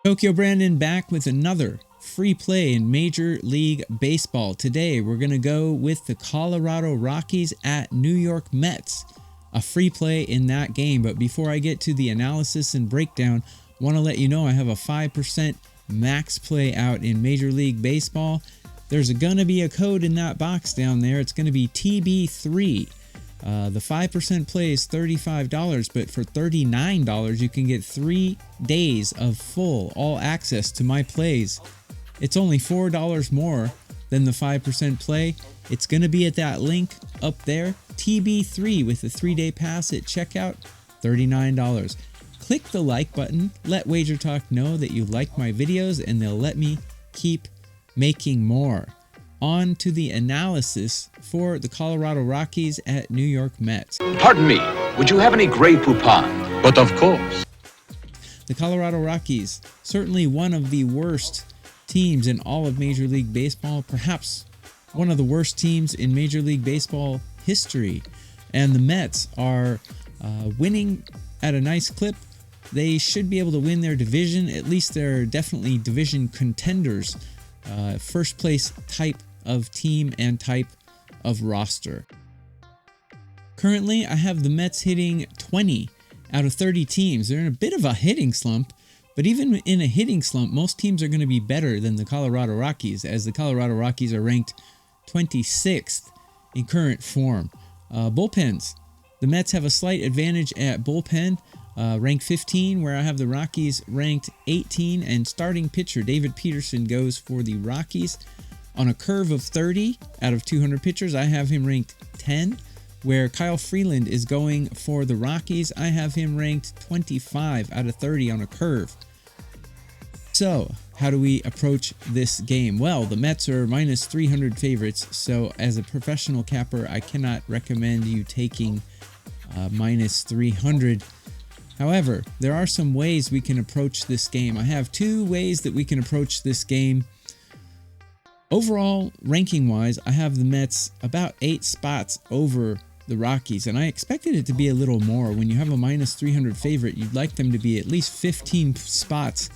Tokyo Brandon back with another free play in Major League Baseball. Today we're going to go with the Colorado Rockies at New York Mets. A free play in that game, but before I get to the analysis and breakdown, I want to let you know I have a 5% max play out in Major League Baseball. There's going to be a code in that box down there. It's going to be TB3. The 5% play is $35, but for $39, you can get 3 days of full all access to my plays. It's only $4 more than the 5% play. It's going to be at that link up there, TB3 with a 3-day pass at checkout, $39. Click the like button, let WagerTalk know that you like my videos, and they'll let me keep making more. On to the analysis for the Colorado Rockies at New York Mets. Pardon me, would you have any Grey Poupon? But of course. The Colorado Rockies, certainly one of the worst teams in all of Major League Baseball, perhaps one of the worst teams in Major League Baseball history. And the Mets are winning at a nice clip. They should be able to win their division. At least they're definitely division contenders. First place type of team and type of roster. Currently, I have the Mets hitting 20 out of 30 teams. They're in a bit of a hitting slump, but even in a hitting slump, most teams are going to be better than the Colorado Rockies, as the Colorado Rockies are ranked 26th in current form. Bullpens. The Mets have a slight advantage at bullpen, ranked 15, where I have the Rockies ranked 18, and starting pitcher David Peterson goes for the Rockies. On a curve of 30 out of 200 pitchers, I have him ranked 10, where Kyle Freeland is going for the Rockies. I have him ranked 25 out of 30 on a curve. So, how do we approach this game? Well, the Mets are minus 300 favorites, so as a professional capper, I cannot recommend you taking minus 300. However, there are some ways we can approach this game. I have 2 ways that we can approach this game. Overall, ranking-wise, I have the Mets about 8 spots over the Rockies, and I expected it to be a little more. When you have a minus 300 favorite, you'd like them to be at least 15 spots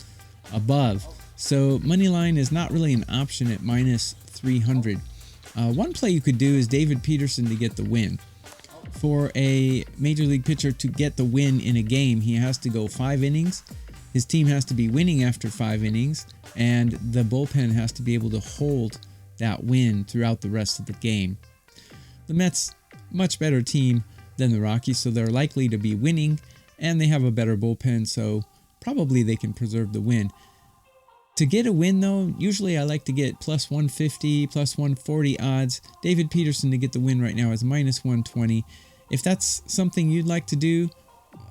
above. So moneyline is not really an option at minus 300. One play you could do is David Peterson to get the win. For a Major League pitcher to get the win in a game, he has to go 5 innings. His team has to be winning after 5 innings, and the bullpen has to be able to hold that win throughout the rest of the game. The Mets, much better team than the Rockies, so they're likely to be winning, and they have a better bullpen, so probably they can preserve the win. To get a win, though, usually I like to get plus 150, plus 140 odds. David Peterson to get the win right now is minus 120. If that's something you'd like to do,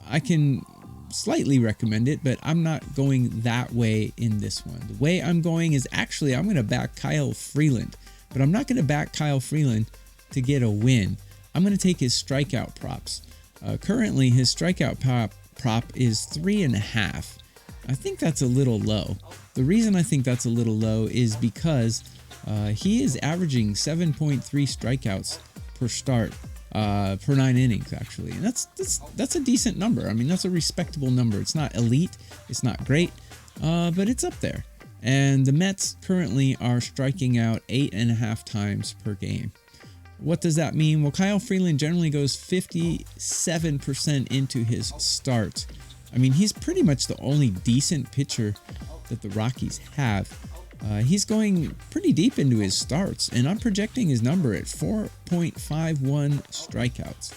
I can slightly recommend it, but I'm not going that way in this one. The way I'm going is actually I'm going to back Kyle Freeland, but I'm not going to back Kyle Freeland to get a win. I'm going to take his strikeout props. Currently, his strikeout prop is 3.5. I think that's a little low. The reason I think that's a little low is because he is averaging 7.3 strikeouts per start. Per 9 innings, actually, and that's a decent number. I mean, that's a respectable number. It's not elite, it's not great, but it's up there. And the Mets currently are striking out 8.5 times per game. What does that mean? Well, Kyle Freeland generally goes 57% into his starts. I mean, he's pretty much the only decent pitcher that the Rockies have. He's going pretty deep into his starts, and I'm projecting his number at 4.51 strikeouts.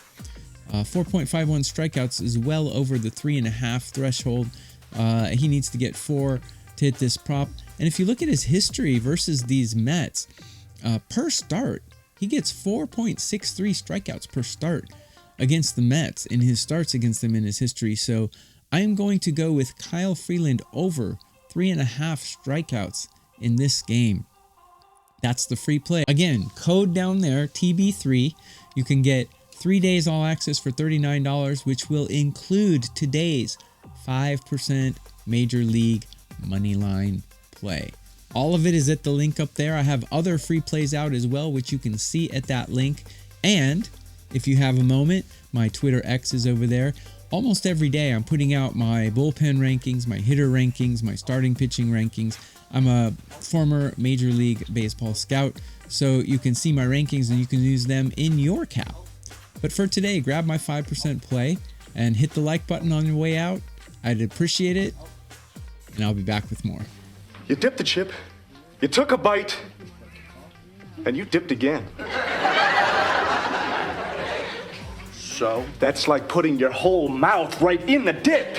4.51 strikeouts is well over the 3.5 threshold. He needs to get 4 to hit this prop. And if you look at his history versus these Mets, per start, he gets 4.63 strikeouts per start against the Mets in his starts against them in his history. So I'm going to go with Kyle Freeland over 3.5 strikeouts in this game. That's the free play. Again, code down there, TB3. You can get 3 days all access for $39, which will include today's 5% Major League Moneyline play. All of it is at the link up there. I have other free plays out as well, which you can see at that link. And if you have a moment, my Twitter X is over there. almost every day I'm putting out my bullpen rankings, my hitter rankings, my starting pitching rankings. I'm a former Major League Baseball scout, so you can see my rankings and you can use them in your cap. But for today, grab my 5% play and hit the like button on your way out. I'd appreciate it, and I'll be back with more. You dipped the chip, you took a bite, and you dipped again. So? That's like putting your whole mouth right in the dip.